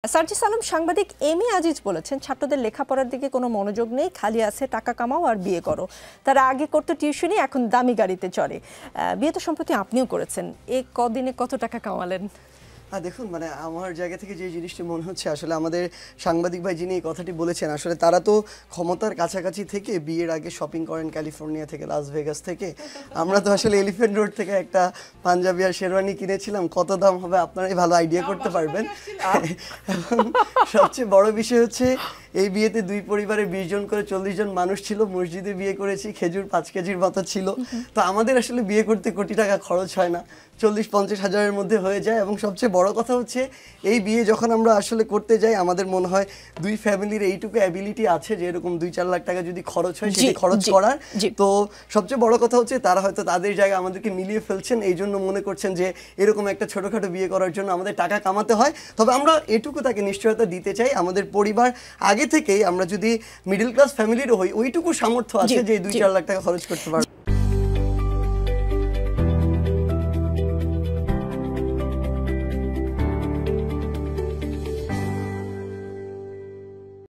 সার্জিস আলম সাংবাদিক M A Aziz বলেছেন, ছাত্রদের লেখাপড়ার দিকে কোনো মনোযোগ নেই, খালি আছে টাকা কামাও আর বিয়ে করো। তারা আগে করতো টিউশনি, এখন দামি গাড়িতে চড়ে। বিয়ে তো সম্প্রতি আপনিও করেছেন, এই কদিনে কত টাকা কামালেন? দেখুন, মানে আমার জায়গা থেকে যে জিনিসটি মনে হচ্ছে, আসলে আমাদের সাংবাদিক ভাই যিনি এই কথাটি বলেছেন, আসলে তারা তো ক্ষমতার কাছাকাছি থেকে বিয়ের আগে শপিং করেন ক্যালিফোর্নিয়া থেকে, লাস ভেগাস থেকে। আমরা তো আসলে এলিফ্যান্ট রোড থেকে একটা পাঞ্জাবি আর শেরওয়ানি কিনেছিলাম, কত দাম হবে আপনারাই ভালো আইডিয়া করতে পারবেন। এবং সবচেয়ে বড় বিষয় হচ্ছে, এই বিয়েতে দুই পরিবারে 20 জন করে 40 জন মানুষ ছিল। মসজিদে বিয়ে করেছি, খেজুর 5 কেজির মতো ছিল। তো আমাদের আসলে বিয়ে করতে কোটি টাকা খরচ হয় না, 40-50 হাজারের মধ্যে হয়ে যায়। এবং সবচেয়ে বড় কথা হচ্ছে, এই বিয়ে যখন আমরা আসলে করতে যাই, আমাদের মনে হয় দুই ফ্যামিলির এইটুকু অ্যাবিলিটি আছে যে এরকম 2-4 লাখ টাকা যদি খরচ হয়, সেটি খরচ করার। তো সবচেয়ে বড় কথা হচ্ছে, তারা হয়তো তাদের জায়গায় আমাদেরকে মিলিয়ে ফেলছেন, এই জন্য মনে করছেন যে এরকম একটা ছোটোখাটো বিয়ে করার জন্য আমাদের টাকা কামাতে হয়। তবে আমরা এটুকু তাকে নিশ্চয়তা দিতে চাই, আমাদের পরিবার আগে থেকেই, আমরা যদি মিডল ক্লাস ফ্যামিলিরও হই, ওইটুকু সামর্থ্য আছে যে 2-4 লাখ টাকা খরচ করতে পারবো।